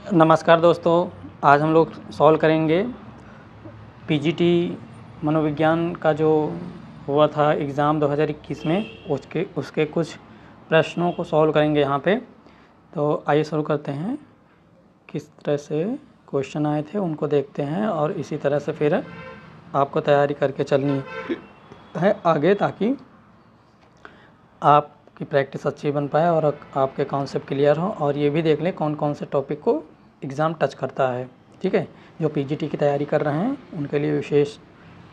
नमस्कार दोस्तों, आज हम लोग सॉल्व करेंगे पीजीटी मनोविज्ञान का जो हुआ था एग्ज़ाम 2021 में उसके कुछ प्रश्नों को सॉल्व करेंगे यहाँ पे। तो आइए शुरू करते हैं। किस तरह से क्वेश्चन आए थे उनको देखते हैं और इसी तरह से फिर आपको तैयारी करके चलनी है आगे, ताकि आपकी प्रैक्टिस अच्छी बन पाए और आपके कॉन्सेप्ट क्लियर हो। और ये भी देख लें कौन कौन से टॉपिक को एग्ज़ाम टच करता है। ठीक है, जो पीजीटी की तैयारी कर रहे हैं उनके लिए विशेष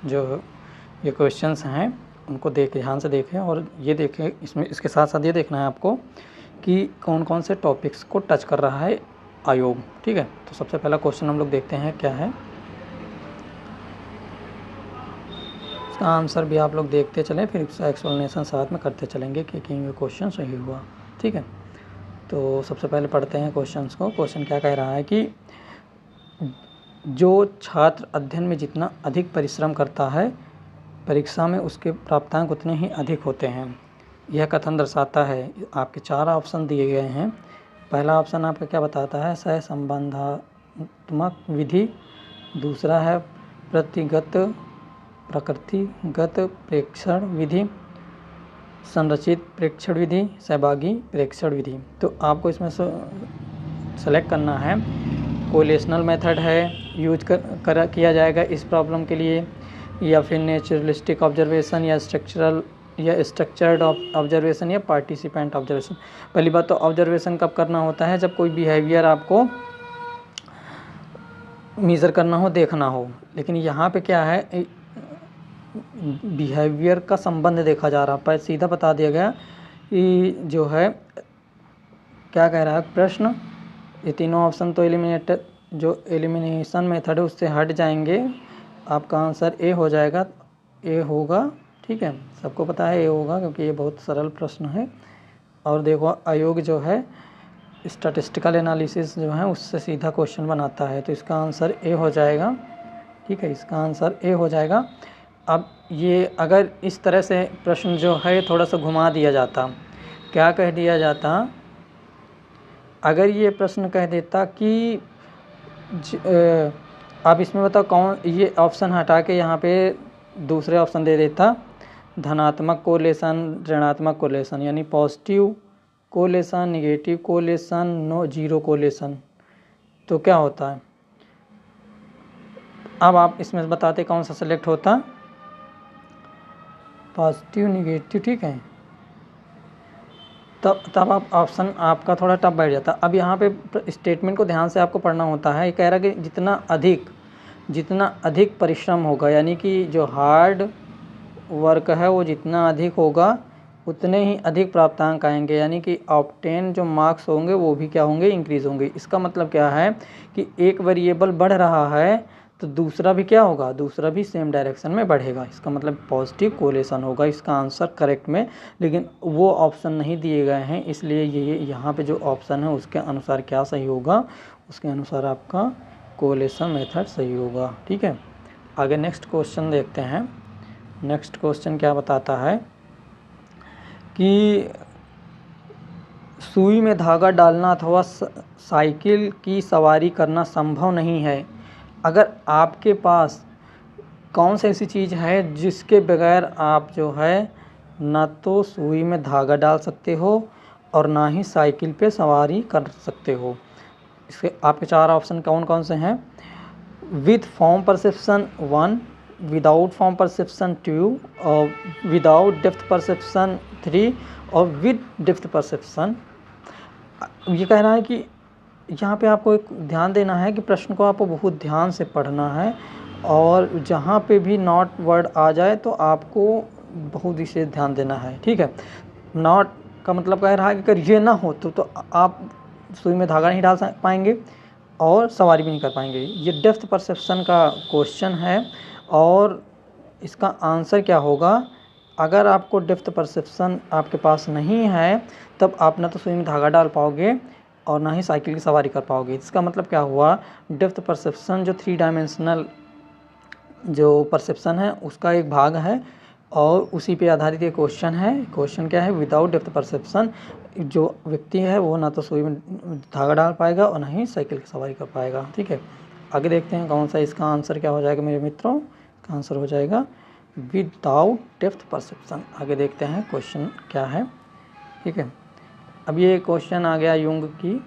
जो ये क्वेश्चंस हैं उनको ध्यान से देखें। और ये देखें, इसके साथ साथ ये देखना है आपको कि कौन कौन से टॉपिक्स को टच कर रहा है आयोग। ठीक है, तो सबसे पहला क्वेश्चन हम लोग देखते हैं क्या है। इसका आंसर भी आप लोग देखते चलें, फिर इसका एक्सप्लेनेशन साथ में करते चलेंगे कि ये क्वेश्चन सही हुआ। ठीक है, तो सबसे पहले पढ़ते हैं क्वेश्चंस को। क्वेश्चन क्या कह रहा है कि जो छात्र अध्ययन में जितना अधिक परिश्रम करता है, परीक्षा में उसके प्राप्तांक उतने ही अधिक होते हैं। यह कथन दर्शाता है। आपके 4 ऑप्शन दिए गए हैं। पहला ऑप्शन आपका क्या बताता है? सहसंबंधात्मक विधि। दूसरा है प्रकृतिगत प्रेक्षण विधि, संरचित प्रेक्षण विधि, सहभागी प्रेक्षण विधि। तो आपको इसमें सेलेक्ट करना है। कोरिलेशनल मेथड है यूज किया जाएगा इस प्रॉब्लम के लिए, या फिर नेचुरलिस्टिक ऑब्जर्वेशन, या स्ट्रक्चर्ड ऑब्जर्वेशन, या पार्टिसिपेंट ऑब्जर्वेशन। पहली बात तो ऑब्जर्वेशन कब करना होता है? जब कोई बिहेवियर आपको मेज़र करना हो, देखना हो। लेकिन यहाँ पे क्या है, बिहेवियर का संबंध देखा जा रहा है। सीधा बता दिया गया कि जो है क्या कह रहा है प्रश्न, ये तीनों ऑप्शन तो एलिमिनेशन मेथड है उससे हट जाएंगे। आपका आंसर ए हो जाएगा, ए होगा। ठीक है, सबको पता है ए होगा क्योंकि ये बहुत सरल प्रश्न है। और देखो आयोग जो है स्टैटिस्टिकल एनालिसिस जो है उससे सीधा क्वेश्चन बनाता है, तो इसका आंसर ए हो जाएगा। ठीक है, इसका आंसर ए हो जाएगा। अब ये अगर इस तरह से प्रश्न जो है थोड़ा सा घुमा दिया जाता, क्या कह दिया जाता, अगर ये प्रश्न कह देता कि आप इसमें बताओ कौन, ये ऑप्शन हटा के यहाँ पे दूसरे ऑप्शन दे देता, धनात्मक कोरिलेशन, ऋणात्मक कोरिलेशन, यानी positive correlation, negative correlation, no zero correlation, तो क्या होता है? अब आप इसमें बताते कौन सा सेलेक्ट होता? Positive, negative. ठीक है, तब आप ऑप्शन आपका थोड़ा टफ बैठ जाता। अब यहाँ पे स्टेटमेंट को ध्यान से आपको पढ़ना होता है। ये कह रहा है कि जितना अधिक परिश्रम होगा, यानी कि जो हार्ड वर्क है वो जितना अधिक होगा उतने ही अधिक प्राप्तांक आएंगे, यानी कि ऑब्टेन जो मार्क्स होंगे वो भी क्या होंगे, इंक्रीज़ होंगे। इसका मतलब क्या है कि एक वेरिएबल बढ़ रहा है तो दूसरा भी क्या होगा, दूसरा भी सेम डायरेक्शन में बढ़ेगा। इसका मतलब पॉजिटिव कोरिलेशन होगा इसका आंसर करेक्ट में। लेकिन वो ऑप्शन नहीं दिए गए हैं, इसलिए ये यहाँ पे जो ऑप्शन है उसके अनुसार क्या सही होगा, उसके अनुसार आपका कोरिलेशन मेथड सही होगा। ठीक है, आगे नेक्स्ट क्वेश्चन देखते हैं। नेक्स्ट क्वेश्चन क्या बताता है कि सुई में धागा डालना अथवा साइकिल की सवारी करना संभव नहीं है। अगर आपके पास कौन सी ऐसी चीज़ है जिसके बगैर आप जो है ना तो सुई में धागा डाल सकते हो और ना ही साइकिल पे सवारी कर सकते हो? इसके आपके 4 ऑप्शन कौन कौन से हैं? With form perception 1, without form perception 2, और विदाउट डेप्थ परसेप्शन 3, और विद डेप्थ परसेप्शन। ये कह रहा है कि यहाँ पे आपको एक ध्यान देना है कि प्रश्न को आपको बहुत ध्यान से पढ़ना है, और जहाँ पे भी नॉट वर्ड आ जाए तो आपको बहुत विशेष ध्यान देना है। ठीक है, नॉट का मतलब कह रहा है कि अगर ये ना हो तो आप सुई में धागा नहीं डाल पाएंगे और सवारी भी नहीं कर पाएंगे। ये डेप्थ परसेप्शन का क्वेश्चन है, और इसका आंसर क्या होगा? अगर आपको डेप्थ परसेप्शन आपके पास नहीं है तब आप ना तो सुई में धागा डाल पाओगे और ना ही साइकिल की सवारी कर पाओगे। इसका मतलब क्या हुआ, डेप्थ परसेप्शन जो 3 डायमेंशनल जो परसेप्शन है उसका एक भाग है, और उसी पे आधारित ये क्वेश्चन है। क्वेश्चन क्या है? विदाउट डेप्थ परसेप्शन जो व्यक्ति है वो ना तो सुई में धागा डाल पाएगा और ना ही साइकिल की सवारी कर पाएगा। ठीक है, आगे देखते हैं कौन सा इसका आंसर क्या हो जाएगा मेरे मित्रों। इसका आंसर हो जाएगा विदाउट डेप्थ परसेप्शन। आगे देखते हैं क्वेश्चन क्या है। ठीक है, अब ये क्वेश्चन आ गया युंग की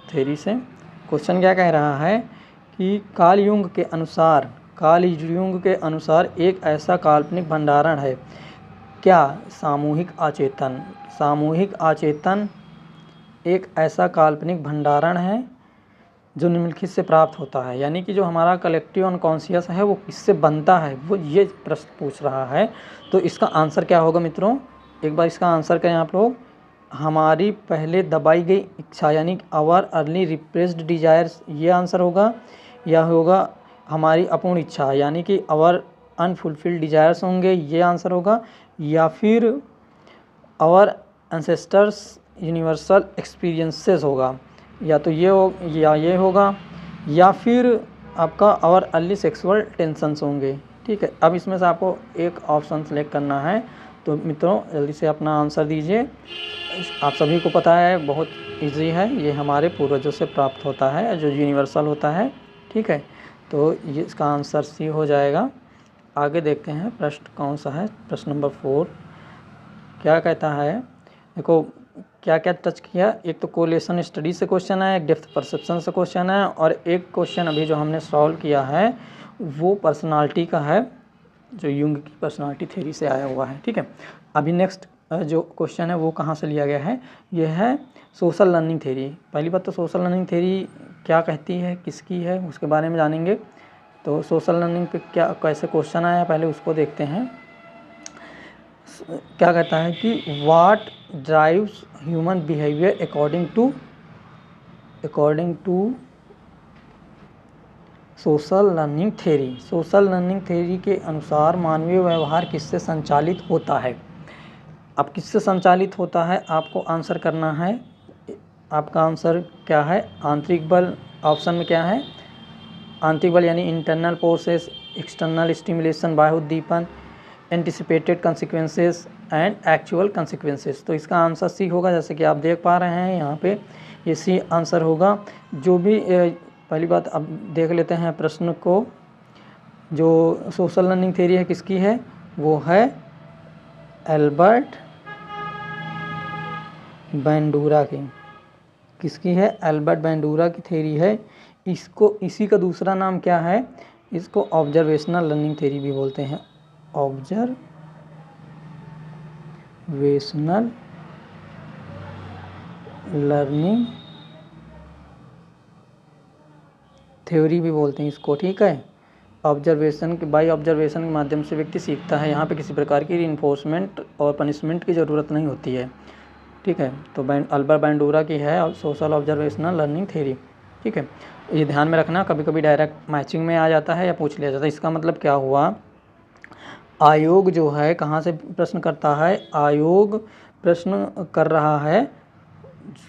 थ्योरी से। क्वेश्चन क्या कह रहा है कि कार्ल युंग के अनुसार एक ऐसा काल्पनिक भंडारण है क्या। सामूहिक आचेतन एक ऐसा काल्पनिक भंडारण है जो निम्नलिखित से प्राप्त होता है, यानी कि जो हमारा कलेक्टिव अनकॉन्शियस है वो किससे बनता है, वो ये प्रश्न पूछ रहा है। तो इसका आंसर क्या होगा मित्रों, एक बार इसका आंसर करें आप लोग। हमारी पहले दबाई गई इच्छा यानी आवर अर्ली रिप्रेस्ड डिजायर्स, ये आंसर होगा, या होगा हमारी अपूर्ण इच्छा यानी कि आवर अनफुलफिल्ड डिजायर्स होंगे, ये आंसर होगा, या फिर आवर एंसेस्टर्स यूनिवर्सल एक्सपीरियंसेस होगा, या तो ये होगा, या फिर आपका आवर अर्ली सेक्सुअल टेंशन्स होंगे। ठीक है, अब इसमें से आपको एक ऑप्शन सेलेक्ट करना है। तो मित्रों जल्दी से अपना आंसर दीजिए। आप सभी को पता है बहुत इजी है, ये हमारे पूर्वजों से प्राप्त होता है जो यूनिवर्सल होता है। ठीक है, तो ये इसका आंसर सी हो जाएगा। आगे देखते हैं प्रश्न कौन सा है। प्रश्न नंबर 4 क्या कहता है, देखो क्या क्या टच किया। एक तो कोरिलेशन स्टडी से क्वेश्चन है, एक डेप्थ परसेप्शन से क्वेश्चन है, और एक क्वेश्चन अभी जो हमने सॉल्व किया है वो पर्सनालिटी का है, जो युंग की पर्सनालिटी थ्योरी से आया हुआ है। ठीक है, अभी नेक्स्ट जो क्वेश्चन है वो कहाँ से लिया गया है, ये है सोशल लर्निंग थ्योरी। पहली बात तो सोशल लर्निंग थ्योरी क्या कहती है, किसकी है, उसके बारे में जानेंगे। तो सोशल लर्निंग पे क्या कैसे क्वेश्चन आया पहले उसको देखते हैं। क्या कहता है कि what drives human behaviour according to social learning theory. Social learning theory के अनुसार मानवीय व्यवहार किससे संचालित होता है। अब किससे संचालित होता है आपको आंसर करना है। आपका आंसर क्या है, आंतरिक बल। ऑप्शन में क्या है, आंतरिक बल यानी इंटरनल फोर्सेस, एक्सटर्नल स्टिमुलेशन बाह्य उद्दीपन, anticipated consequences and actual consequences. तो इसका आंसर सी होगा, जैसे कि आप देख पा रहे हैं यहाँ पे ये सी आंसर होगा। जो भी पहली बात अब देख लेते हैं प्रश्न को। जो सोशल लर्निंग थ्योरी है किसकी है, वो है एल्बर्ट बैंडूरा की। किसकी है, एल्बर्ट बैंडूरा की थ्योरी है। इसी का दूसरा नाम क्या है, इसको ऑब्जर्वेशनल लर्निंग थ्योरी भी बोलते हैं। ऑब्जर्वेशनल लर्निंग थ्योरी भी बोलते हैं इसको। ठीक है, बाई ऑब्जर्वेशन के माध्यम से व्यक्ति सीखता है। यहाँ पे किसी प्रकार की रिइंफोर्समेंट और पनिशमेंट की ज़रूरत नहीं होती है। ठीक है, तो एल्बर्ट बैंडूरा की है सोशल ऑब्जर्वेशनल लर्निंग थ्योरी। ठीक है, ये ध्यान में रखना, कभी कभी डायरेक्ट मैचिंग में आ जाता है या पूछ लिया जाता है। इसका मतलब क्या हुआ, आयोग जो है कहाँ से प्रश्न करता है, आयोग प्रश्न कर रहा है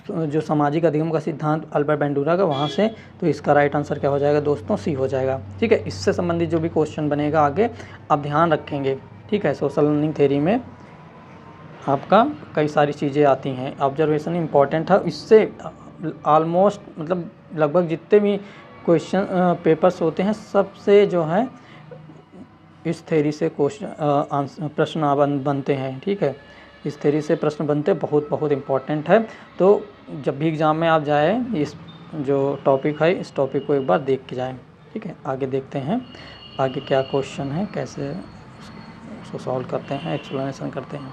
जो सामाजिक अधिगम का सिद्धांत अल्बर्ट बैंडूरा का, वहाँ से। तो इसका राइट आंसर क्या हो जाएगा दोस्तों, सी हो जाएगा। ठीक है, इससे संबंधित जो भी क्वेश्चन बनेगा आगे आप ध्यान रखेंगे। ठीक है, सोशल लर्निंग थ्योरी में आपका कई सारी चीज़ें आती हैं। ऑब्जर्वेशन इंपॉर्टेंट है, इससे ऑलमोस्ट मतलब लगभग जितने भी क्वेश्चन पेपर्स होते हैं सबसे जो है इस थ्योरी से प्रश्न बनते हैं। ठीक है, इस थ्योरी से प्रश्न बनते बहुत इम्पॉर्टेंट है। तो जब भी एग्ज़ाम में आप जाए इस जो टॉपिक है इस टॉपिक को एक बार देख के जाएं। ठीक है, आगे देखते हैं आगे क्या क्वेश्चन है, कैसे उसको सॉल्व करते हैं, एक्सप्लेनेशन करते हैं।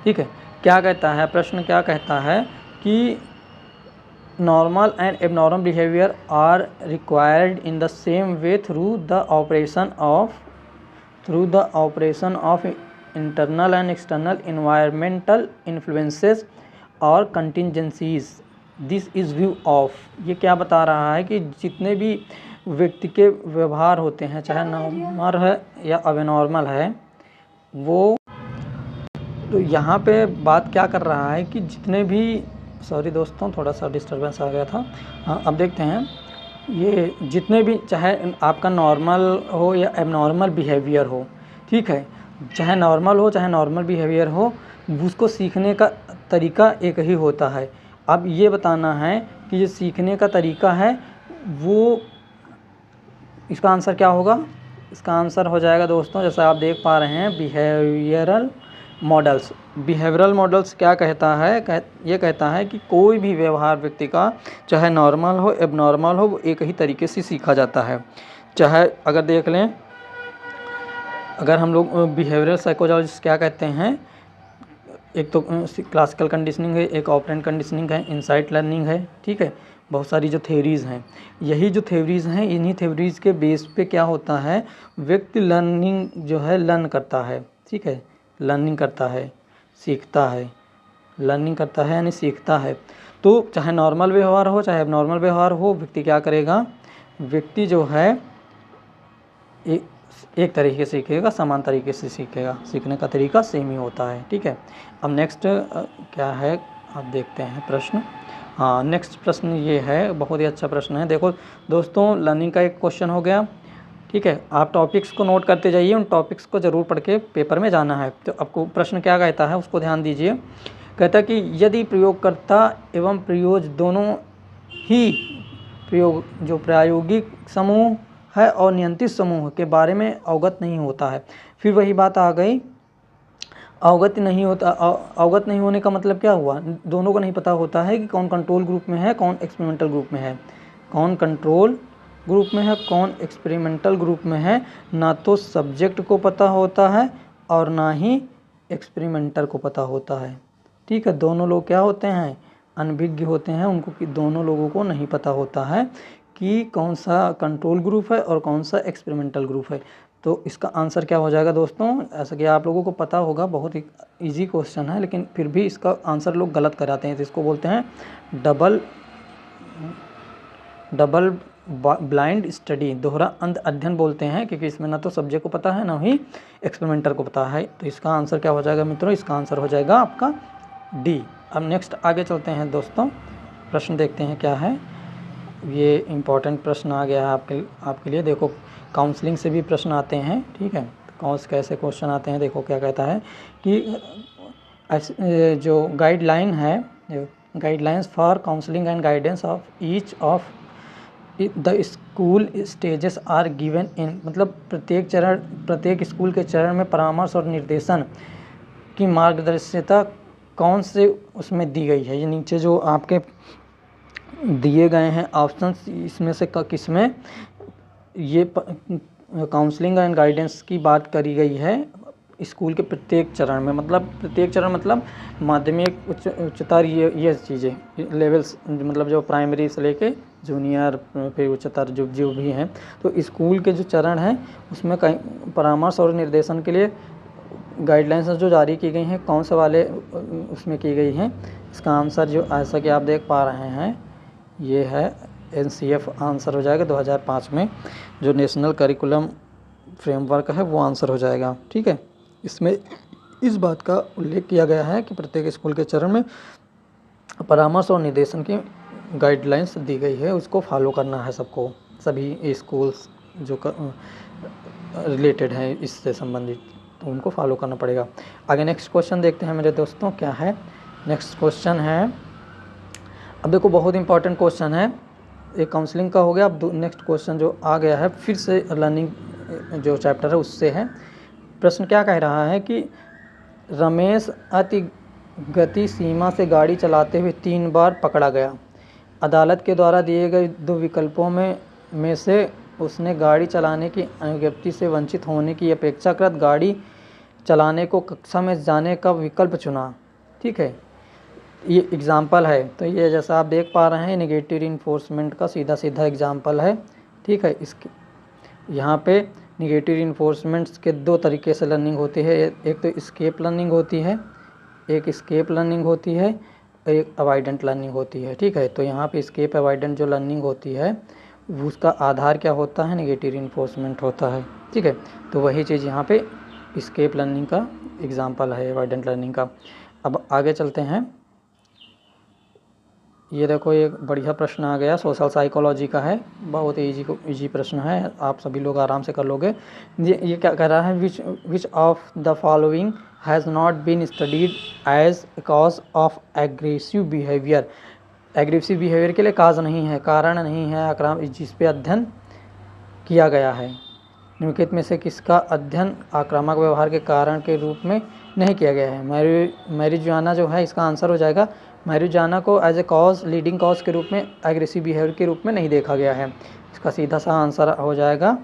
ठीक है, क्या कहता है प्रश्न, क्या कहता है कि normal and abnormal behaviour are required in the same way through the operation of internal and external environmental influences और contingencies. This is view of. ये क्या बता रहा है कि जितने भी व्यक्ति के व्यवहार होते हैं, चाहे नॉर्मल है या अबनॉर्मल है, वो तो यहाँ पे बात क्या कर रहा है कि जितने भी, सॉरी दोस्तों थोड़ा सा डिस्टर्बेंस आ गया था। हाँ, अब देखते हैं ये जितने भी, चाहे आपका नॉर्मल हो या एबनॉर्मल बिहेवियर हो, ठीक है, चाहे नॉर्मल हो चाहे नॉर्मल बिहेवियर हो, उसको सीखने का तरीका एक ही होता है। अब ये बताना है कि जो सीखने का तरीका है वो, इसका आंसर क्या होगा? इसका आंसर हो जाएगा दोस्तों, जैसा आप देख पा रहे हैं, बिहेवियरल मॉडल्स। बिहेवियरल मॉडल्स क्या कहता है? ये कहता है कि कोई भी व्यवहार व्यक्ति का, चाहे नॉर्मल हो एबनॉर्मल हो, वो एक ही तरीके से सीखा जाता है। चाहे अगर देख लें, अगर हम लोग बिहेवियरल साइकोलॉजिस्ट क्या कहते हैं, एक तो क्लासिकल कंडीशनिंग है, एक ऑपरेंट कंडीशनिंग है, इनसाइट लर्निंग है, ठीक है। बहुत सारी जो थ्योरीज़ हैं, यही जो थ्योरीज़ हैं, इन्हीं थ्योरीज़ के बेस पे क्या होता है, व्यक्ति लर्निंग जो है लर्न करता है, ठीक है। लर्निंग करता है, सीखता है, लर्निंग करता है यानी सीखता है। तो चाहे नॉर्मल व्यवहार हो चाहे एबनॉर्मल व्यवहार हो, व्यक्ति क्या करेगा, व्यक्ति जो है एक तरीके से सीखेगा, समान तरीके से सीखेगा, सीखने का तरीका सेम ही होता है, ठीक है। अब नेक्स्ट क्या है, आप देखते हैं प्रश्न। हाँ, नेक्स्ट प्रश्न ये है, बहुत ही अच्छा प्रश्न है। देखो दोस्तों, लर्निंग का एक क्वेश्चन हो गया, ठीक है। आप टॉपिक्स को नोट करते जाइए, उन टॉपिक्स को ज़रूर पढ़ के पेपर में जाना है। तो आपको प्रश्न क्या कहता है उसको ध्यान दीजिए। कहता है कि यदि प्रयोगकर्ता एवं प्रयोज दोनों ही जो प्रायोगिक समूह है और नियंत्रित समूह के बारे में अवगत नहीं होता है। फिर वही बात आ गई, अवगत नहीं होने का मतलब क्या हुआ? दोनों को नहीं पता होता है कि कौन कंट्रोल ग्रुप में है, कौन एक्सपेरिमेंटल ग्रुप में है, कौन कंट्रोल ग्रुप में है, कौन एक्सपेरिमेंटल ग्रुप में है। ना तो सब्जेक्ट को पता होता है और ना ही एक्सपेरिमेंटर को पता होता है, ठीक है। दोनों लोग क्या होते हैं, अनभिज्ञ होते हैं। उनको कि दोनों लोगों को नहीं पता होता है कि कौन सा कंट्रोल ग्रुप है और कौन सा एक्सपेरिमेंटल ग्रुप है। तो इसका आंसर क्या हो जाएगा दोस्तों? ऐसा कि आप लोगों को पता होगा, बहुत ही इजी क्वेश्चन है, लेकिन फिर भी इसका आंसर लोग गलत कराते हैं। तो इसको बोलते हैं डबल ब्लाइंड स्टडी, दोहरा अंध अध्ययन बोलते हैं, क्योंकि इसमें ना तो सब्जेक्ट को पता है ना ही एक्सपेरिमेंटर को पता है। तो इसका आंसर क्या हो जाएगा मित्रों? इसका आंसर हो जाएगा आपका डी। अब नेक्स्ट आगे चलते हैं दोस्तों, प्रश्न देखते हैं क्या है। ये इम्पॉर्टेंट प्रश्न आ गया है आपके लिए। देखो, काउंसलिंग से भी प्रश्न आते हैं, ठीक है। कैसे क्वेश्चन आते हैं, देखो क्या कहता है कि जो गाइडलाइन है, guidelines for counselling and guidance of each of the school stages are given in, मतलब प्रत्येक स्कूल के चरण में परामर्श और निर्देशन की मार्गदर्शिता कौन से उसमें दी गई है। ये नीचे जो आपके दिए गए हैं ऑप्शंस, इसमें से किसमें ये काउंसलिंग एंड गाइडेंस की बात करी गई है स्कूल के प्रत्येक चरण में। मतलब प्रत्येक चरण मतलब माध्यमिक, उच्चतर, ये चीज़ें लेवल्स, मतलब जो प्राइमरी से लेके जूनियर फिर उच्चतर जो भी हैं। तो स्कूल के जो चरण हैं उसमें कहीं परामर्श और निर्देशन के लिए गाइडलाइंस जो जारी की गई हैं, कौन से वाले उसमें की गई हैं। इसका आंसर जो ऐसा कि आप देख पा रहे हैं, ये है NCF आंसर हो जाएगा 2005 में जो नेशनल करिकुलम फ्रेमवर्क है वो आंसर हो जाएगा, ठीक है। इसमें इस बात का उल्लेख किया गया है कि प्रत्येक स्कूल के चरण में परामर्श और निर्देशन की गाइडलाइंस दी गई है, उसको फॉलो करना है सबको, सभी स्कूल्स जो रिलेटेड हैं इससे संबंधित, तो उनको फॉलो करना पड़ेगा। आगे नेक्स्ट क्वेश्चन देखते हैं मेरे दोस्तों, क्या है नेक्स्ट क्वेश्चन है। अब देखो, बहुत इंपॉर्टेंट क्वेश्चन है, एक काउंसलिंग का हो गया। अब नेक्स्ट क्वेश्चन जो आ गया है फिर से लर्निंग जो चैप्टर है उससे है। प्रश्न क्या कह रहा है कि रमेश अति गति सीमा से गाड़ी चलाते हुए 3 बार पकड़ा गया। अदालत के द्वारा दिए गए 2 विकल्पों में से उसने गाड़ी चलाने की अनुज्ञप्ति से वंचित होने की अपेक्षाकृत गाड़ी चलाने को कक्षा में जाने का विकल्प चुना, ठीक है। ये एग्जाम्पल है, तो ये जैसा आप देख पा रहे हैं नेगेटिव रिइंफोर्समेंट का सीधा एग्जाम्पल है, ठीक है। इसके यहाँ पे नेगेटिव रिइंफोर्समेंट्स के 2 तरीके से लर्निंग होती है, एक तो स्केप लर्निंग होती है, एक अवॉइडेंट लर्निंग होती है, ठीक है। तो यहाँ पे स्केप अवॉइडेंट जो लर्निंग होती है उसका आधार क्या होता है, नेगेटिव रिइंफोर्समेंट होता है, ठीक है। तो वही चीज़ यहाँ पे स्केप लर्निंग का एग्जाम्पल है, अवॉइडेंट लर्निंग का। अब आगे चलते हैं, ये देखो एक बढ़िया प्रश्न आ गया, सोशल साइकोलॉजी का है, बहुत इजी प्रश्न है, आप सभी लोग आराम से कर लोगे। ये क्या कह रहा है, which of the following has not been studied as cause of aggressive behaviour. Aggressive behaviour के लिए काज नहीं है, कारण नहीं है आक्रामक, जिस पे अध्ययन किया गया है। निम्नलिखित में से किसका अध्ययन आक्रामक व्यवहार के कारण के रूप में नहीं किया गया है। मैरिजुआना जो है इसका आंसर हो जाएगा। मैरिजुआना को as a cause, leading cause के रूप में, एग्रेसिव बिहेवियर के रूप में नहीं देखा गया है। इसका सीधा सा आंसर हो जाएगा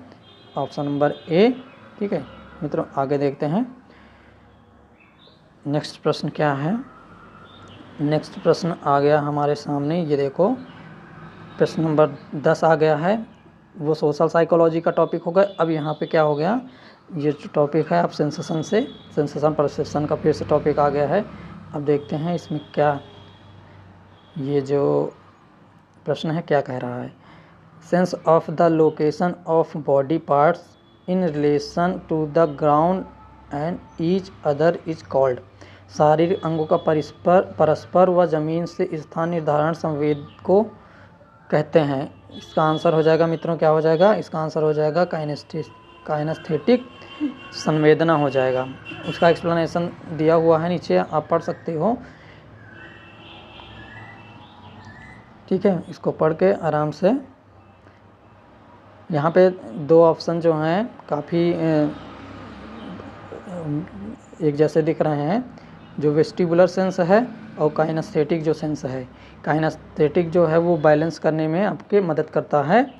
ऑप्शन नंबर ए। ठीक है मित्रों, आगे देखते हैं नेक्स्ट प्रश्न क्या है। नेक्स्ट प्रश्न आ गया हमारे सामने, ये देखो प्रश्न नंबर 10 आ गया है। वो सोशल साइकोलॉजी का टॉपिक होगा। अब यहाँ पे क्या हो गया, ये जो टॉपिक है अब सेंसेशन परसेप्शन का फिर से टॉपिक आ गया है। अब देखते हैं इसमें क्या, ये जो प्रश्न है क्या कह रहा है। Sense of the location of body parts in relation to the ground and each other is called. शारीरिक अंगों का परस्पर व जमीन से स्थान निर्धारण संवेद को कहते हैं। इसका आंसर हो जाएगा मित्रों, क्या हो जाएगा, इसका आंसर हो जाएगा काइनेस्थेटिक संवेदना हो जाएगा। उसका एक्सप्लेनेशन दिया हुआ है नीचे, आप पढ़ सकते हो। ठीक है, इसको पढ़ के आराम से। यहाँ पे दो ऑप्शन जो हैं काफ़ी एक जैसे दिख रहे हैं, जो वेस्टिबुलर सेंस है और काइनेस्थेटिक जो सेंस है। काइनेस्थेटिक जो है वो बैलेंस करने में आपके मदद करता है,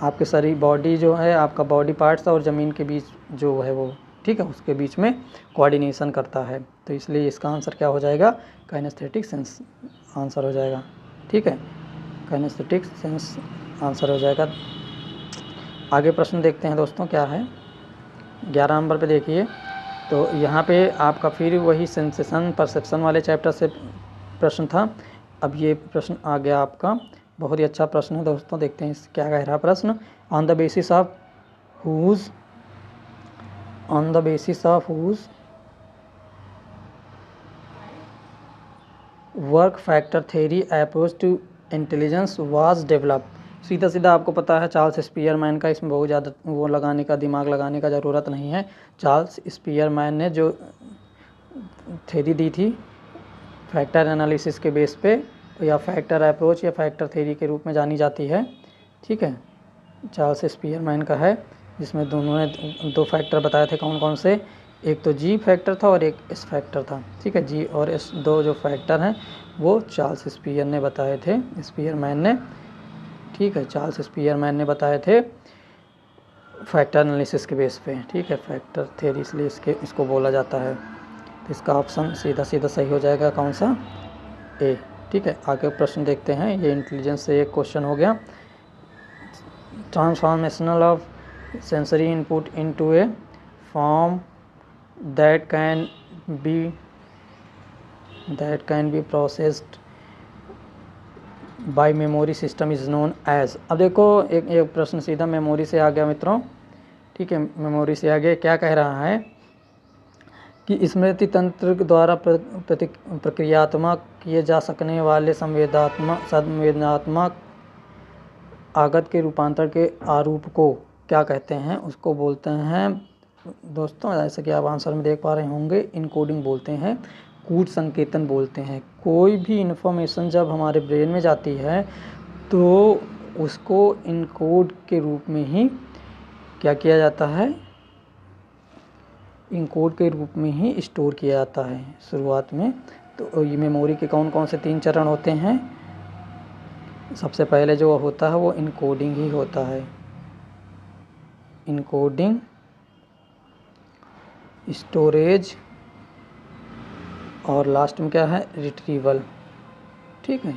आपके शरीर बॉडी जो है, आपका बॉडी पार्ट्स और ज़मीन के बीच जो है वो, ठीक है, उसके बीच में कोऑर्डिनेशन करता है। तो इसलिए इसका आंसर क्या हो जाएगा, काइनेस्थेटिक सेंस आंसर हो जाएगा। ठीक है, काइनेस्थेटिक सेंस आंसर हो जाएगा। आगे प्रश्न देखते हैं दोस्तों क्या है। 11 नंबर पे देखिए, तो यहाँ पे आपका फिर वही सेंसेशन परसेप्शन वाले चैप्टर से प्रश्न था। अब ये प्रश्न आ गया आपका, बहुत ही अच्छा प्रश्न है दोस्तों। देखते हैं इस क्या कह रहा प्रश्न। On the basis of whose work factor theory approach to intelligence was develop. सीधा सीधा आपको पता है चार्ल्स स्पीयरमैन का, इसमें बहुत ज़्यादा वो लगाने का, दिमाग लगाने का ज़रूरत नहीं है। चार्ल्स स्पीयरमैन ने जो थ्योरी दी थी फैक्टर एनालिसिस के बेस पे, या फैक्टर अप्रोच या फैक्टर थ्योरी के रूप में जानी जाती है। ठीक है, चार्ल्स स्पीयरमैन का है, जिसमें दोनों ने दो फैक्टर बताए थे। कौन कौन से, एक तो जी फैक्टर था और एक एस फैक्टर था। ठीक है, जी और एस दो जो फैक्टर हैं वो चार्ल्स स्पीयर ने बताए थे, स्पीयरमैन ने। ठीक है, चार्ल्स स्पीयरमैन ने बताए थे फैक्टर एनालिसिस के बेस पे। ठीक है, फैक्टर थ्योरी इसलिए इसको बोला जाता है। तो इसका ऑप्शन सीधा सीधा सही हो जाएगा, कौन सा, ए। ठीक है, आगे प्रश्न देखते हैं। ये इंटेलिजेंस से एक क्वेश्चन हो गया। Transformational of sensory input into a form that can be processed by memory system is known as. अब देखो एक प्रश्न सीधा मेमोरी से आ गया मित्रों। ठीक है, मेमोरी से आगे क्या कह रहा है कि स्मृति तंत्र द्वारा प्रक्रियात्मक किए जा सकने वाले संवेदनात्मक आगत के रूपांतर के आरूप को क्या कहते हैं, उसको बोलते हैं दोस्तों, जैसे कि आप आंसर में देख पा रहे होंगे, इनकोडिंग बोलते हैं, कूट संकेतन बोलते हैं। कोई भी इन्फॉर्मेशन जब हमारे ब्रेन में जाती है तो उसको इनकोड के रूप में ही क्या किया जाता है, इनकोड के रूप में ही स्टोर किया जाता है शुरुआत में। तो ये मेमोरी के कौन कौन से 3 चरण होते हैं। सबसे पहले जो होता है वो इनकोडिंग ही होता है, इनकोडिंग, स्टोरेज और लास्ट में क्या है, रिट्रीवल। ठीक है,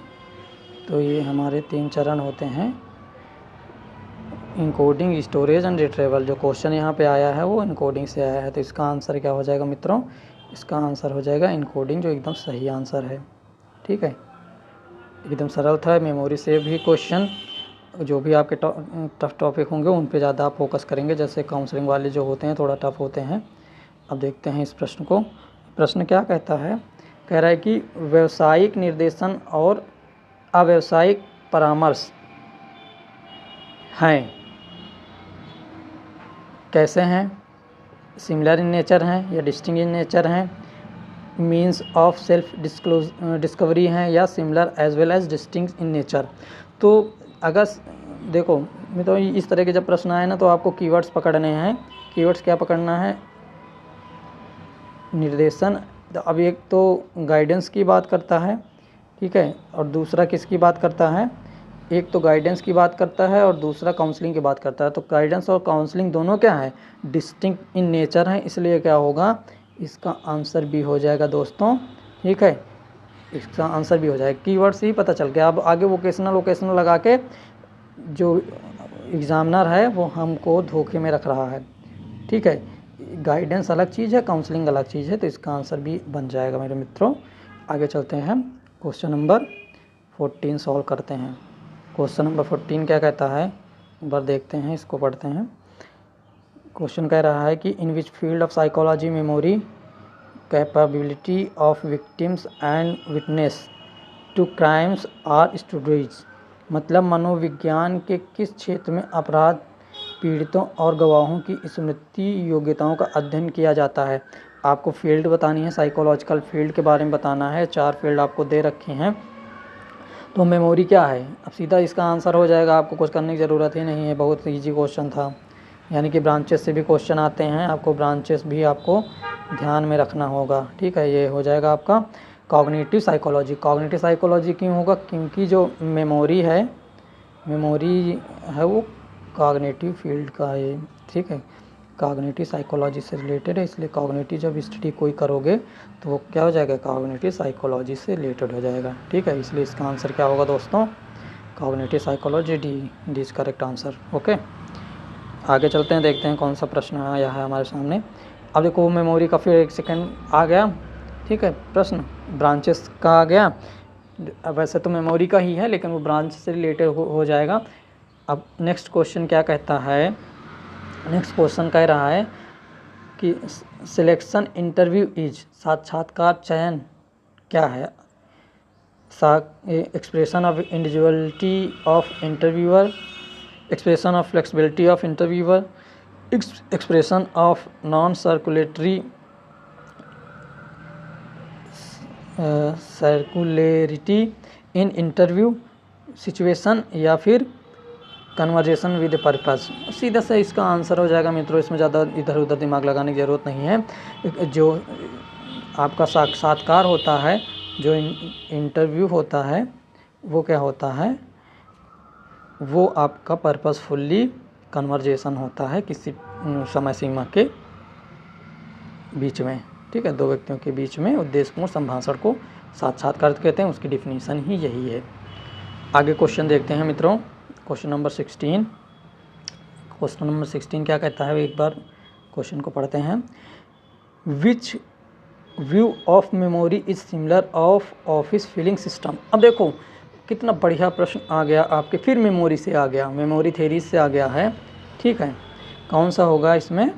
तो ये हमारे 3 चरण होते हैं, इनकोडिंग, स्टोरेज एंड रिट्रीवल। जो क्वेश्चन यहाँ पे आया है वो इनकोडिंग से आया है। तो इसका आंसर क्या हो जाएगा मित्रों, इसका आंसर हो जाएगा इनकोडिंग, जो एकदम सही आंसर है। ठीक है, एकदम सरल था। मेमोरी से भी क्वेश्चन जो भी आपके टफ टॉपिक होंगे उन पे ज़्यादा आप फोकस करेंगे, जैसे काउंसलिंग वाले जो होते हैं थोड़ा टफ होते हैं। अब देखते हैं इस प्रश्न को। प्रश्न क्या कहता है, कह रहा है कि व्यावसायिक निर्देशन और अव्यावसायिक परामर्श हैं, कैसे हैं, सिमिलर इन नेचर हैं या डिस्टिंक्ट इन नेचर हैं, मीन्स ऑफ सेल्फ डिस्कवरी हैं या similar as well as distinct in nature. तो अगर देखो तो इस तरह के जब प्रश्न आए ना तो आपको कीवर्ड्स पकड़ने हैं। कीवर्ड्स क्या पकड़ना है, निर्देशन। अब एक तो गाइडेंस की बात करता है, ठीक है, और दूसरा किसकी बात करता है, एक तो गाइडेंस की बात करता है और दूसरा काउंसलिंग की बात करता है। तो गाइडेंस और काउंसलिंग दोनों क्या है, डिस्टिंक्ट इन नेचर है, इसलिए क्या होगा, इसका आंसर भी हो जाएगा दोस्तों, ठीक है, इसका आंसर भी हो जाएगा। कीवर्ड से ही पता चल गया। अब आगे वोकेशनल लगा के जो एग्जामिनर है वो हमको धोखे में रख रहा है, ठीक है। गाइडेंस अलग चीज़ है, काउंसलिंग अलग चीज़ है, तो इसका आंसर भी बन जाएगा मेरे मित्रों। आगे चलते हैं, हम क्वेश्चन नंबर 14 सॉल्व करते हैं। क्वेश्चन नंबर 14 क्या कहता है, एक बार देखते हैं, इसको पढ़ते हैं। क्वेश्चन कह रहा है कि in which field of psychology memory capability of victims and witness to crimes are studies. मतलब मनोविज्ञान के किस क्षेत्र में अपराध पीड़ितों और गवाहों की स्मृति योग्यताओं का अध्ययन किया जाता है। आपको फील्ड बतानी है, साइकोलॉजिकल फील्ड के बारे में बताना है। 4 फील्ड आपको दे रखे हैं। तो मेमोरी क्या है, अब सीधा इसका आंसर हो जाएगा, आपको कुछ करने की ज़रूरत ही नहीं है, बहुत ईजी क्वेश्चन था। यानी कि ब्रांचेस से भी क्वेश्चन आते हैं, आपको ब्रांचेस भी आपको ध्यान में रखना होगा, ठीक है। ये हो जाएगा आपका कॉग्निटिव साइकोलॉजी। कॉग्निटिव साइकोलॉजी क्यों होगा, क्योंकि जो मेमोरी है वो कॉग्निटिव फील्ड का है, ठीक है, कॉग्निटिव साइकोलॉजी से रिलेटेड है, इसलिए कॉग्निटिव जब स्टडी कोई करोगे तो वो क्या हो जाएगा, कॉग्निटिव साइकोलॉजी से रिलेटेड हो जाएगा, ठीक है। इसलिए इसका आंसर क्या होगा दोस्तों, cognitive psychology, D is correct answer. Okay, आगे चलते हैं, देखते हैं कौन सा प्रश्न आया है हमारे सामने। अब देखो मेमोरी का फिर एक सेकेंड आ गया, ठीक है, प्रश्न ब्रांचेस का आ गया। वैसे तो मेमोरी का ही है लेकिन वो ब्रांच से रिलेटेड हो जाएगा। अब नेक्स्ट क्वेश्चन क्या कहता है, नेक्स्ट क्वेश्चन कह रहा है कि सिलेक्शन इंटरव्यू इज, साक्षात्कार चयन क्या है, expression of individuality of interviewer, expression of flexibility of interviewer, expression of non circulatory circularity in interview situation, या फिर कन्वर्जेशन विद पर्पस। सीधा से इसका आंसर हो जाएगा मित्रों, इसमें ज़्यादा इधर उधर दिमाग लगाने की ज़रूरत नहीं है। जो आपका साक्षात्कार होता है, जो इंटरव्यू होता है, वो क्या होता है, वो आपका पर्पसफुली कन्वर्जेशन होता है किसी समय सीमा के बीच में, ठीक है, 2 व्यक्तियों के बीच में उद्देश्यपूर्ण संभाषण को साक्षात्कार कहते हैं, उसकी डिफिनीशन ही यही है। आगे क्वेश्चन देखते हैं मित्रों, क्वेश्चन नंबर 16। क्वेश्चन नंबर 16 क्या कहता है, एक बार क्वेश्चन को पढ़ते हैं। Which view of memory is similar of office filling system. अब देखो कितना बढ़िया प्रश्न आ गया आपके, फिर मेमोरी से आ गया, मेमोरी थ्योरी से आ गया है, ठीक है। कौन सा होगा इसमें,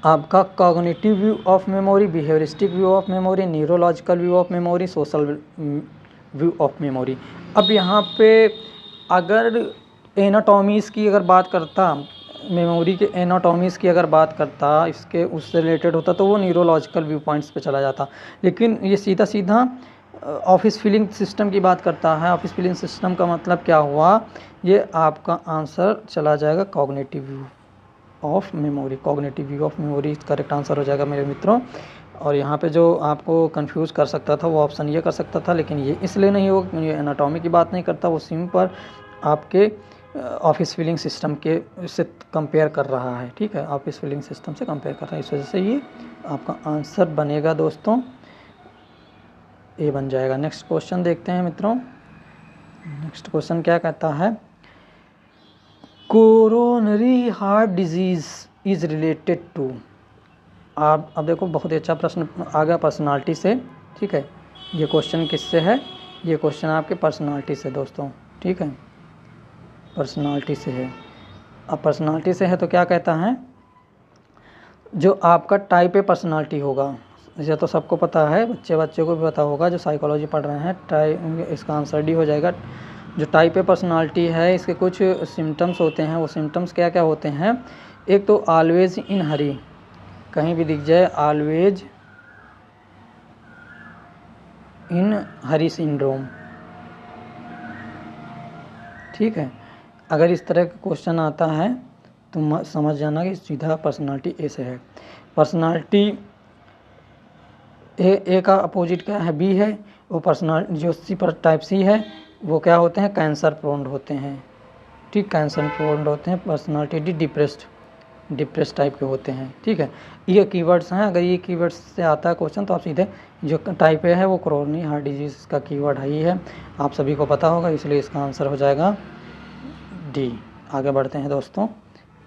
आपका cognitive view of memory, behaviouristic view of memory, neurological view of memory, social view of memory. अब यहाँ पे अगर एनाटॉमीज़ की अगर बात करता, मेमोरी के एनाटॉमीज़ की अगर बात करता, इसके उससे रिलेटेड होता तो वो न्यूरोलॉजिकल व्यू पॉइंट्स पे चला जाता, लेकिन ये सीधा सीधा ऑफिस फीलिंग सिस्टम की बात करता है। ऑफिस फीलिंग सिस्टम का मतलब क्या हुआ, ये आपका आंसर चला जाएगा cognitive view of memory. Cognitive view of memory correct answer हो जाएगा मेरे मित्रों। और यहाँ पे जो आपको कंफ्यूज कर सकता था वो ऑप्शन ये कर सकता था, लेकिन ये इसलिए नहीं होगा क्योंकि ये एनाटॉमी की बात नहीं करता, वो सिंपल आपके ऑफिस फीलिंग सिस्टम के से कंपेयर कर रहा है, ठीक है, ऑफिस फीलिंग सिस्टम से कंपेयर कर रहा है, इस वजह से ये आपका आंसर बनेगा दोस्तों, ए बन जाएगा। नेक्स्ट क्वेश्चन देखते हैं मित्रों। नेक्स्ट क्वेश्चन क्या कहता है, coronary heart disease is related to. आप अब देखो बहुत ही अच्छा प्रश्न आ गया पर्सनालिटी से, ठीक है। ये क्वेश्चन किससे है, ये क्वेश्चन आपके पर्सनालिटी से दोस्तों, ठीक है, पर्सनालिटी से है। अब पर्सनालिटी से है तो क्या कहता है, जो आपका टाइप ए पर्सनालिटी होगा, ये तो सबको पता है, बच्चों को भी पता होगा जो साइकोलॉजी पढ़ रहे हैं। इसका आंसर डी हो जाएगा। जो टाइप ए पर्सनालिटी है, इसके कुछ सिम्टम्स होते हैं। वो सिम्टम्स क्या क्या होते हैं? एक तो ऑलवेज इन हरी, कहीं भी दिख जाए ऑलवेज इन हरी सिंड्रोम, ठीक है। अगर इस तरह का क्वेश्चन आता है तो समझ जाना कि सीधा पर्सनालिटी ए से है। पर्सनालिटी ए का अपोजिट क्या है? बी है। वो पर्सनालिटी जो सी पर टाइप सी है वो क्या होते हैं? कैंसर प्रोन होते हैं, ठीक, कैंसर प्रोन होते हैं। पर्सनालिटी डी डिप्रेस टाइप के होते हैं, ठीक है। ये कीवर्ड्स हैं। अगर ये कीवर्ड्स से आता है क्वेश्चन तो आप सीधे जो टाइप ए है वो कोरोनरी हार्ट डिजीज़ का कीवर्ड है ही है, आप सभी को पता होगा, इसलिए इसका आंसर हो जाएगा डी। आगे बढ़ते हैं दोस्तों,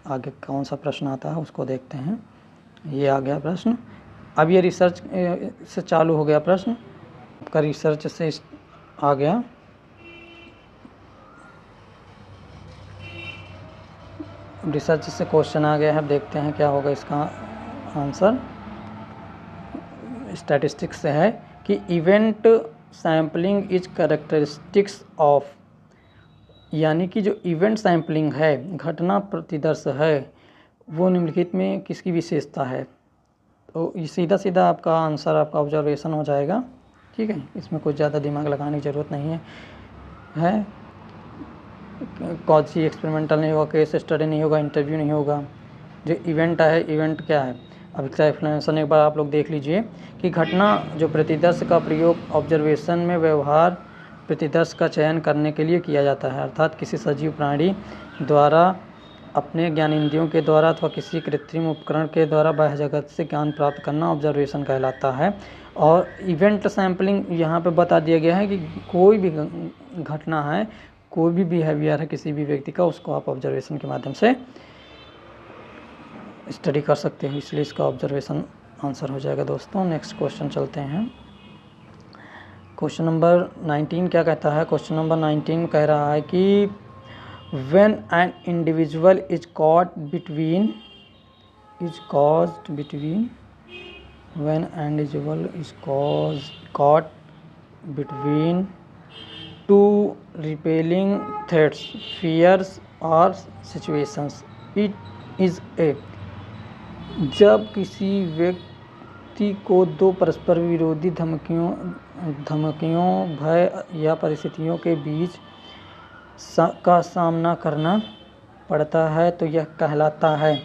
आगे कौन सा प्रश्न आता है उसको देखते हैं। ये आ गया प्रश्न। अब ये रिसर्च से चालू हो गया प्रश्न, आपका रिसर्च से आ गया। रिसर्च से क्वेश्चन आ गया है, अब देखते हैं क्या होगा इसका आंसर। स्टैटिस्टिक्स से है कि event sampling is characteristics of, यानी कि जो इवेंट सैम्पलिंग है, घटना प्रतिदर्श है, वो निम्नलिखित में किसकी विशेषता है? तो ये सीधा सीधा आपका आंसर आपका ऑब्जर्वेशन हो जाएगा, ठीक है। इसमें कुछ ज़्यादा दिमाग लगाने की ज़रूरत नहीं है। कौन सी एक्सपेरिमेंटल नहीं होगा, केस स्टडी नहीं होगा, इंटरव्यू नहीं होगा। जो इवेंट है, इवेंट क्या है? अब इसका एक्सप्लेनेशन एक बार आप लोग देख लीजिए कि घटना जो प्रतिदर्श का प्रयोग ऑब्जर्वेशन में व्यवहार प्रतिदर्श का चयन करने के लिए किया जाता है, अर्थात किसी सजीव प्राणी द्वारा अपने ज्ञानेंद्रियों के द्वारा अथवा किसी कृत्रिम उपकरण के द्वारा बाह्य जगत से ज्ञान प्राप्त करना ऑब्जर्वेशन कहलाता है। और इवेंट सैम्पलिंग यहाँ पे बता दिया गया है कि कोई भी घटना है, कोई भी बिहेवियर है किसी भी व्यक्ति का, उसको आप ऑब्जर्वेशन के माध्यम से स्टडी कर सकते हैं, इसलिए इसका ऑब्जर्वेशन आंसर हो जाएगा दोस्तों। नेक्स्ट क्वेश्चन चलते हैं। क्वेश्चन नंबर 19 क्या कहता है? क्वेश्चन नंबर 19 कह रहा है कि when an individual is caught between when an individual is caught between two repelling threats, fears or situations, it is a, जब किसी व्यक्ति को दो परस्पर विरोधी धमकियों भय या परिस्थितियों के बीच का सामना करना पड़ता है तो यह कहलाता है।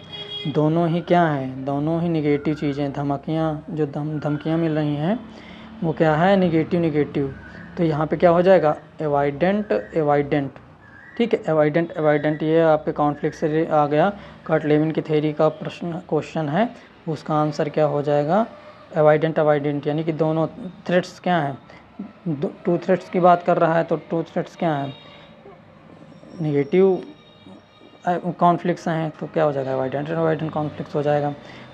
दोनों ही क्या हैं? दोनों ही निगेटिव चीज़ें। धमकियाँ जो धमकियाँ मिल रही हैं वो क्या है? निगेटिव। तो यहाँ पे क्या हो जाएगा? एवाइडेंट, ठीक है। एवाइडेंट ये आपके कॉन्फ्लिक्ट से आ गया। कर्ट लेविन की थ्योरी का क्वेश्चन है, उसका आंसर क्या हो जाएगा? एवाइडेंट, यानी कि दोनों थ्रेट्स क्या हैं? टू थ्रेट्स की बात कर रहा है, तो टू थ्रेट्स क्या हैं? नेगेटिव कॉन्फ्लिक्ट्स हैं, तो क्या हो जाएगा? एवाइडेंट कॉन्फ्लिक्ट्स हो जाएगा।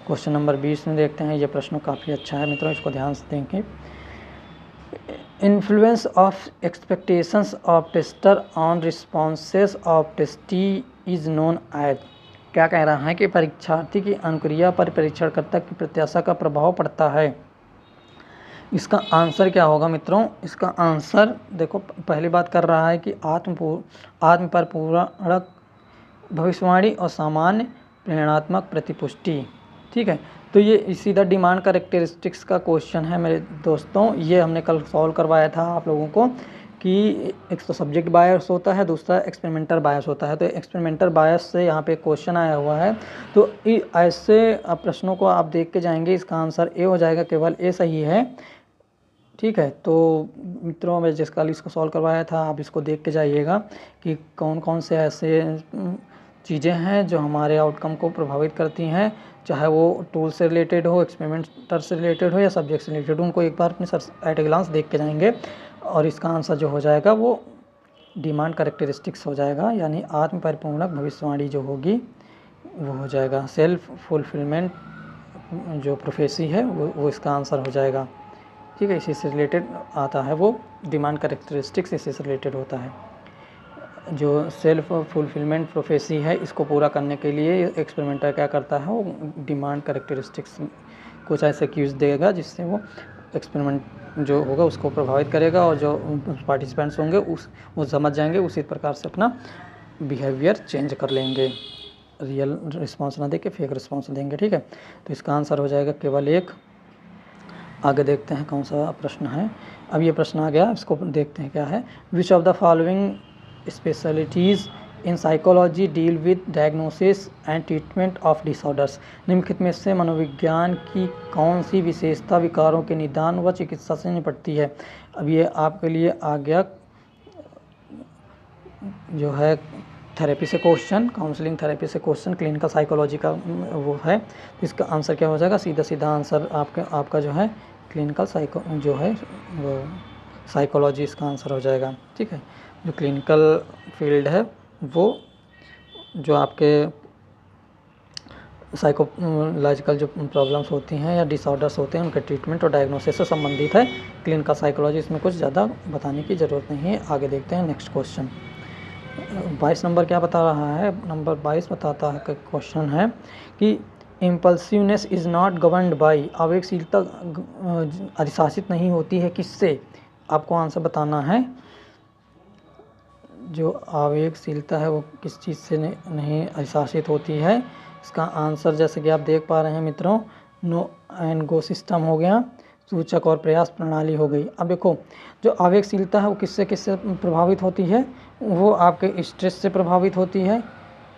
क्वेश्चन नंबर 20 में देखते हैं। ये प्रश्न काफ़ी अच्छा है मित्रों, इसको ध्यान से देखें। Influence of expectations of tester on responses of testee is known as, क्या कह रहा है कि परीक्षार्थी की अनुक्रिया पर परीक्षणकर्ता की प्रत्याशा का प्रभाव पड़ता है। इसका आंसर क्या होगा मित्रों? इसका आंसर देखो, पहली बात कर रहा है कि आत्म पर पूरक भविष्यवाणी और सामान्य प्रेरणात्मक प्रतिपुष्टि, ठीक है। तो ये सीधा डिमांड कैरेक्टरिस्टिक्स का क्वेश्चन है मेरे दोस्तों। ये हमने कल सॉल्व करवाया था आप लोगों को कि एक तो सब्जेक्ट बायस होता है, दूसरा एक्सपेरिमेंटल बायस होता है। तो एक्सपेरिमेंटल बायस से यहाँ पे क्वेश्चन आया हुआ है, तो ऐसे प्रश्नों को आप देख के जाएंगे। इसका आंसर ए हो जाएगा, केवल ए सही है, ठीक है। तो मित्रों, मैं जिस कल इसको सॉल्व करवाया था, आप इसको देख के जाइएगा कि कौन कौन से ऐसे चीज़ें हैं जो हमारे आउटकम को प्रभावित करती हैं, चाहे वो टूल से रिलेटेड हो, एक्सपेरिमेंटर से रिलेटेड हो या सब्जेक्ट से रिलेटेड हो। उनको एक बार अपने एट ए ग्लांस देख के जाएंगे और इसका आंसर जो हो जाएगा वो डिमांड कैरेक्टरिस्टिक्स हो जाएगा, यानी आत्म परिपूर्णक भविष्यवाणी जो होगी वो हो जाएगा। सेल्फ फुलफिलमेंट जो प्रोफेसी है वो इसका आंसर हो जाएगा, ठीक है। इसी से रिलेटेड आता है, वो डिमांड कैरेक्टरिस्टिक्स इसी से रिलेटेड होता है। जो सेल्फ फुलफिलमेंट प्रोफेसी है, इसको पूरा करने के लिए एक्सपेरिमेंटर क्या करता है? वो डिमांड कैरेक्टरिस्टिक्स कुछ ऐसे क्यूज देगा जिससे वो एक्सपेरिमेंट जो होगा उसको प्रभावित करेगा, और जो पार्टिसिपेंट्स होंगे वो समझ जाएंगे, उसी प्रकार से अपना बिहेवियर चेंज कर लेंगे, रियल रिस्पॉन्स ना देके फेक रिस्पॉन्स देंगे। ठीक है, तो इसका आंसर हो जाएगा केवल एक। आगे देखते हैं कौन सा प्रश्न है। अब ये प्रश्न आ गया, इसको देखते हैं क्या है। Which of the following specialities in psychology deal with diagnosis and treatment of disorders. निम्नलिखित में से मनोविज्ञान की कौन सी विशेषता विकारों के निदान व चिकित्सा से निपटती है। अब ये आपके लिए आ गया जो है थेरेपी से क्वेश्चन, काउंसलिंग थेरेपी से क्वेश्चन, क्लिनिकल साइकोलॉजी का वो है। तो इसका आंसर क्या हो जाएगा, सीधा सीधा आंसर आपका जो है क्लिनिकल जो है वो साइकोलॉजी इसका आंसर हो जाएगा। ठीक है, जो क्लिनिकल फील्ड है वो जो आपके साइकोलॉजिकल जो प्रॉब्लम्स होती हैं या डिसऑर्डर्स होते हैं उनके ट्रीटमेंट और डायग्नोसिस से संबंधित है क्लिनिकल साइकोलॉजी। इसमें कुछ ज़्यादा बताने की ज़रूरत नहीं है। आगे देखते हैं नेक्स्ट क्वेश्चन। 22 नंबर क्या बता रहा है, नंबर 22 बताता है क्वेश्चन है कि impulsiveness is not governed by, आवेगशीलता अधिशासित नहीं होती है किससे। आपको आंसर बताना है। जो आवेगशीलता है वो किस चीज़ से नहीं अधिशासित होती है। इसका आंसर जैसे कि आप देख पा रहे हैं मित्रों, नो एंड गो सिस्टम हो गया, सूचक और प्रयास प्रणाली हो गई। अब देखो जो आवेगशीलता है वो किससे किससे प्रभावित होती है, वो आपके स्ट्रेस से प्रभावित होती है।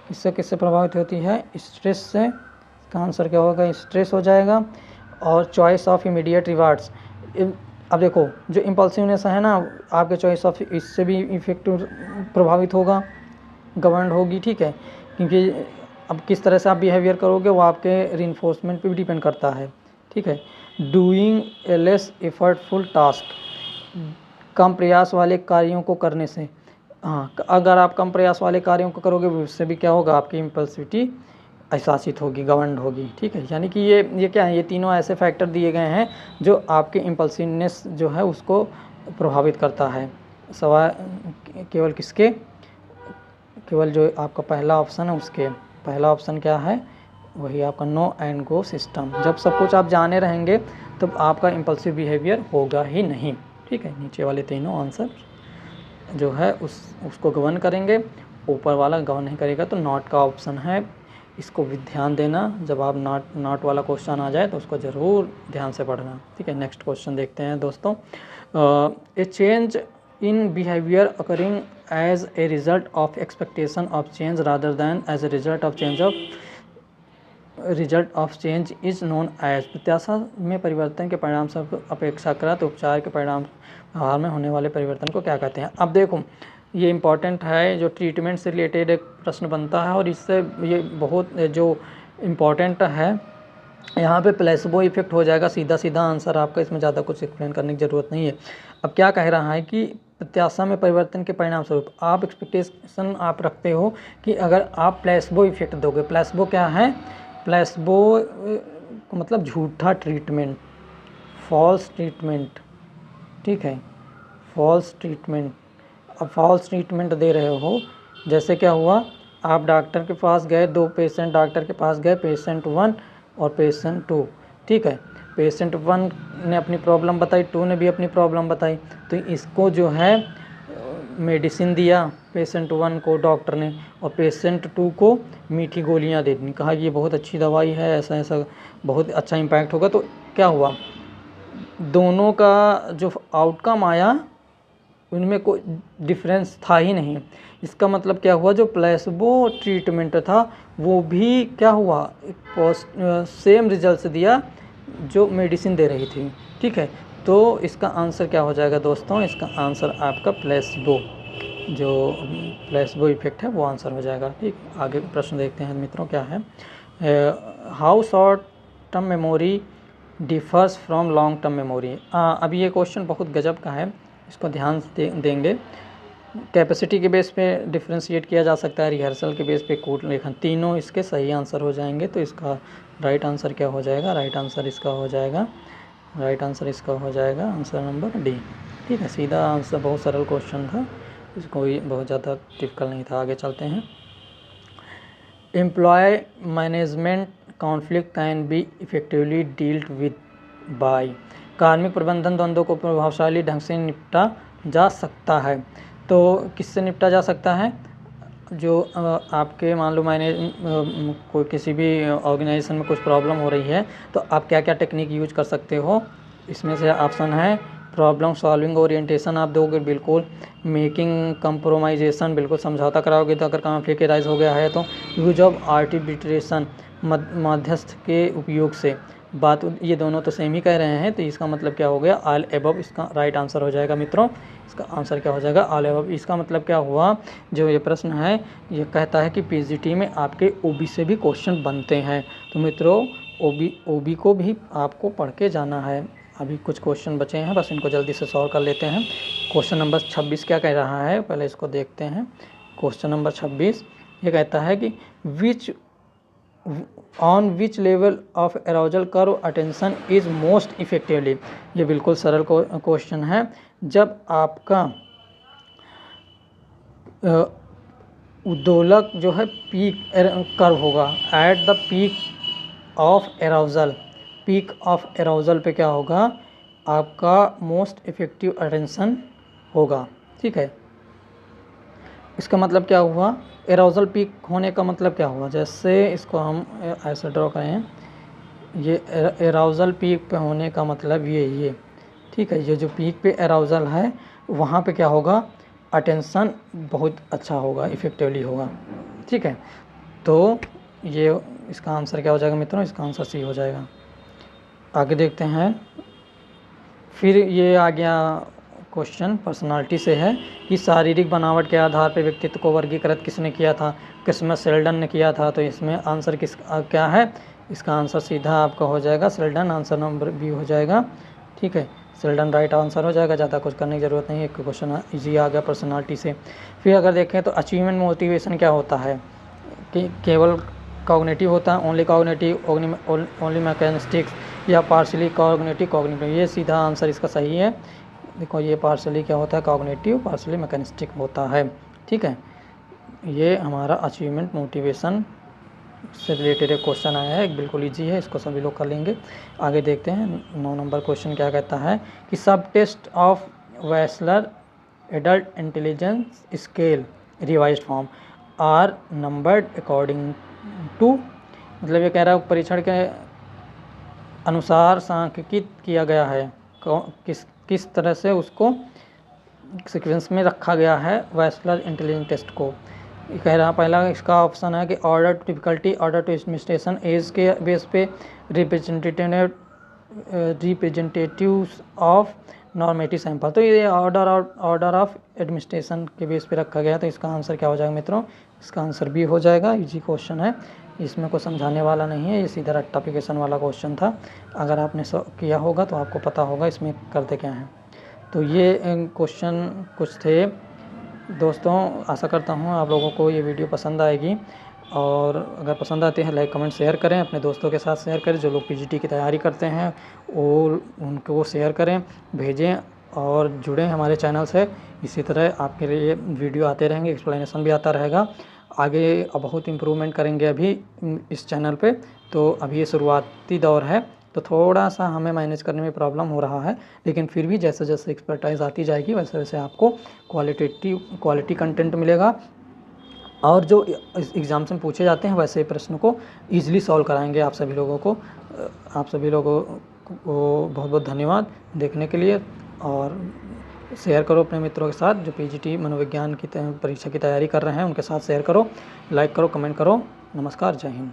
किससे किससे प्रभावित होती है, स्ट्रेस से। इसका आंसर क्या होगा, स्ट्रेस हो जाएगा। और चॉइस ऑफ इमीडिएट रिवार्ड्स। अब देखो जो इम्पल्सिवनेस है ना, आपके चॉइस ऑफ इससे भी इफेक्ट प्रभावित होगा, गवर्न होगी। ठीक है, क्योंकि अब किस तरह से आप बिहेवियर करोगे वो आपके रिइंफोर्समेंट पे भी डिपेंड करता है। ठीक है, doing a less effortful task, कम प्रयास वाले कार्यों को करने से। हाँ, अगर आप कम प्रयास वाले कार्यों को करोगे उससे भी क्या होगा, आपकी इम्पल्सिविटी अधिशासित होगी, गवर्न होगी। ठीक है, यानी कि ये क्या है, ये तीनों ऐसे फैक्टर दिए गए हैं जो आपके इम्पल्सिवनेस जो है उसको प्रभावित करता है। सवाल केवल किसके, केवल जो आपका पहला ऑप्शन है उसके। पहला ऑप्शन क्या है, वही आपका नो एंड गो सिस्टम। जब सब कुछ आप जाने रहेंगे तब आपका इम्पल्सिव बिहेवियर होगा ही नहीं। ठीक है, नीचे वाले तीनों आंसर जो है उसको गवर्न करेंगे, ऊपर वाला गवर्न नहीं करेगा। तो नॉट का ऑप्शन है, इसको भी ध्यान देना। जब आप नॉट वाला क्वेश्चन आ जाए तो उसको ज़रूर ध्यान से पढ़ना। ठीक है, नेक्स्ट क्वेश्चन देखते हैं दोस्तों। A change in behaviour occurring as a result of expectation of change rather than as a result of change is known as. प्रत्याशा में परिवर्तन के परिणाम स्वरूप अपेक्षाकृत उपचार के परिणाम व्यवहार में होने वाले परिवर्तन को क्या कहते हैं। अब देखो ये इम्पॉर्टेंट है, जो ट्रीटमेंट से रिलेटेड एक प्रश्न बनता है और इससे ये बहुत जो इम्पॉर्टेंट है। यहाँ पे प्लेसबो इफेक्ट हो जाएगा, सीधा सीधा आंसर आपका, इसमें ज़्यादा कुछ एक्सप्लेन करने की ज़रूरत नहीं है। अब क्या कह रहा है कि प्रत्याशा में परिवर्तन के परिणाम स्वरूप आप एक्सपेक्टेशन आप रखते हो कि अगर आप प्लेसबो इफेक्ट दोगे। प्लेसबो क्या है, प्लेसबो मतलब झूठा ट्रीटमेंट, फॉल्स ट्रीटमेंट। ठीक है, फॉल्स ट्रीटमेंट। अब फॉल्स ट्रीटमेंट दे रहे हो, जैसे क्या हुआ, आप डॉक्टर के पास गए, दो पेशेंट डॉक्टर के पास गए, पेशेंट 1 और पेशेंट 2। ठीक है, पेशेंट 1 ने अपनी प्रॉब्लम बताई, 2 ने भी अपनी प्रॉब्लम बताई। तो इसको जो है मेडिसिन दिया पेशेंट 1 को डॉक्टर ने, और पेशेंट 2 को मीठी गोलियां दे दी, कहा ये बहुत अच्छी दवाई है, ऐसा ऐसा बहुत अच्छा इम्पैक्ट होगा। तो क्या हुआ, दोनों का जो आउटकम आया उनमें कोई डिफरेंस था ही नहीं। इसका मतलब क्या हुआ, जो प्लेसबो ट्रीटमेंट था वो भी क्या हुआ, एक सेम रिजल्ट दिया जो मेडिसिन दे रही थी। ठीक है, तो इसका आंसर क्या हो जाएगा दोस्तों, इसका आंसर आपका प्लेसबो, जो प्लेसबो इफेक्ट है वो आंसर हो जाएगा। ठीक, आगे प्रश्न देखते हैं मित्रों क्या है। How short term memory differs from long term memory. अभी ये क्वेश्चन बहुत गजब का है, इसको ध्यान से देंगे। कैपेसिटी के बेस पे डिफ्रेंशिएट किया जा सकता है, रिहर्सल के बेस पे कोड लेखन, तीनों इसके सही आंसर हो जाएंगे। तो इसका राइट आंसर क्या हो जाएगा, राइट आंसर इसका हो जाएगा, राइट आंसर इसका हो जाएगा आंसर नंबर डी। ठीक है, सीधा आंसर, बहुत सरल क्वेश्चन था, इसको बहुत ज़्यादा डिफिकल्ट नहीं था। आगे चलते हैं। Employ management conflict can be effectively dealt with by. कार्मिक प्रबंधन द्वंद्वों को प्रभावशाली ढंग से निपटा जा सकता है। तो किससे निपटा जा सकता है? जो आपके मान लो कोई किसी भी ऑर्गेनाइजेशन में कुछ प्रॉब्लम हो रही है तो आप क्या क्या टेक्निक यूज कर सकते हो। इसमें से ऑप्शन है प्रॉब्लम सॉल्विंग ओरिएंटेशन आप दोगे, बिल्कुल। मेकिंग कंप्रोमाइजेशन, बिल्कुल समझौता कराओगे तो अगर कॉन्फ्लिक्ट राइज हो गया है तो। यूज ऑफ आर्बिट्रेशन, मध्यस्थ के उपयोग से बात, ये दोनों तो सेम ही कह रहे हैं तो इसका मतलब क्या हो गया? ऑल एबव इसका राइट आंसर हो जाएगा मित्रों। इसका आंसर क्या हो जाएगा? All above. इसका मतलब क्या हुआ? जो ये प्रश्न है ये कहता है कि पीजीटी में आपके ओबी से भी क्वेश्चन बनते हैं। तो मित्रों ओबी को भी आपको पढ़ के जाना है। अभी कुछ क्वेश्चन बचे हैं, बस इनको जल्दी से सॉल्व कर लेते हैं। क्वेश्चन नंबर 26 क्या कह रहा है, पहले इसको देखते हैं। क्वेश्चन नंबर 26 ये कहता है कि on which level of arousal curve attention is most effectively. ये बिल्कुल सरल क्वेश्चन है। जब आपका उद्दोलक जो है पीक कर्व होगा, एट द पीक ऑफ एराउजल पे क्या होगा? आपका मोस्ट इफेक्टिव अटेंशन होगा। ठीक है, इसका मतलब क्या हुआ? एराउजल पीक होने का मतलब क्या हुआ? जैसे इसको हम ऐसे ड्रॉ करें, ये एराउजल पीक पे होने का मतलब ये ठीक है, ये जो पीक पे एराउजल है वहाँ पे क्या होगा? अटेंशन बहुत अच्छा होगा, इफेक्टिवली होगा। ठीक है, तो ये इसका आंसर क्या हो जाएगा मित्रों? इसका आंसर सी हो जाएगा। आगे देखते हैं। फिर ये आ गया क्वेश्चन पर्सनालिटी से है कि शारीरिक बनावट के आधार पर व्यक्तित्व को वर्गीकृत किसने किया था? क्रिसमस शेल्डन ने किया था। तो इसमें आंसर क्या है? इसका आंसर सीधा आपका हो जाएगा शेल्डन, आंसर नंबर बी हो जाएगा। ठीक है, शेल्डन राइट आंसर हो जाएगा, ज़्यादा कुछ करने की ज़रूरत नहीं है। एक क्वेश्चन इजी आ गया पर्सनालिटी से। फिर अगर देखें तो अचीवमेंट मोटिवेशन क्या होता है? कि केवल कॉग्निटिव होता है, ओनली कॉग्निटिव, ओनली मैकेनिस्टिक्स, या पार्शली कॉग्निटिव। ये सीधा आंसर इसका सही है। देखो ये पार्शली क्या होता है? कॉग्निटिव, पार्शली मैकेनिस्टिक होता है। ठीक है, ये हमारा अचीवमेंट मोटिवेशन से रिलेटेड एक क्वेश्चन आया है, बिल्कुल इजी है, इसको सभी लोग कर लेंगे। आगे देखते हैं 9 नंबर क्वेश्चन क्या कहता है कि subtest of Wechsler adult intelligence scale revised form are numbered according to. मतलब ये कह रहा है परीक्षण के अनुसार सांख्यिकीत किया गया है, किस तरह से उसको सीक्वेंस में रखा गया है वेस्लर इंटेलिजेंस टेस्ट को। ये कह रहा है पहला इसका ऑप्शन है कि order to difficulty, order to administration, age के बेस पे, रिप्रेजेंटेटिव्स ऑफ नॉर्मेटिव सैंपल। तो ये ऑर्डर ऑफ एडमिनिस्ट्रेशन के बेस पे रखा गया। तो इसका आंसर क्या हो जाएगा मित्रों? इसका आंसर भी हो जाएगा। इजी क्वेश्चन है, इसमें कुछ समझाने वाला नहीं है, ये सीधा रेक्टिफिकेशन वाला क्वेश्चन था। अगर आपने किया होगा तो आपको पता होगा इसमें करते क्या हैं। तो ये क्वेश्चन कुछ थे दोस्तों। आशा करता हूँ आप लोगों को ये वीडियो पसंद आएगी, और अगर पसंद आते हैं लाइक कमेंट शेयर करें, अपने दोस्तों के साथ शेयर करें। जो लोग पीजीटी की तैयारी करते हैं और उनको शेयर करें, भेजें और जुड़ें हमारे चैनल से। इसी तरह आपके लिए वीडियो आते रहेंगे, एक्सप्लेनेशन भी आता रहेगा। आगे बहुत इम्प्रूवमेंट करेंगे अभी इस चैनल पे। तो अभी ये शुरुआती दौर है तो थोड़ा सा हमें मैनेज करने में प्रॉब्लम हो रहा है, लेकिन फिर भी जैसे जैसे एक्सपर्टाइज आती जाएगी वैसे वैसे आपको क्वालिटी कंटेंट मिलेगा, और जो एग्ज़ाम्स में पूछे जाते हैं वैसे प्रश्न को ईजिली सॉल्व कराएंगे आप सभी लोगों को। आप सभी लोगों को बहुत बहुत धन्यवाद देखने के लिए, और शेयर करो अपने मित्रों के साथ जो पीजीटी मनोविज्ञान की परीक्षा की तैयारी कर रहे हैं, उनके साथ शेयर करो, लाइक करो, कमेंट करो। नमस्कार, जय हिंद।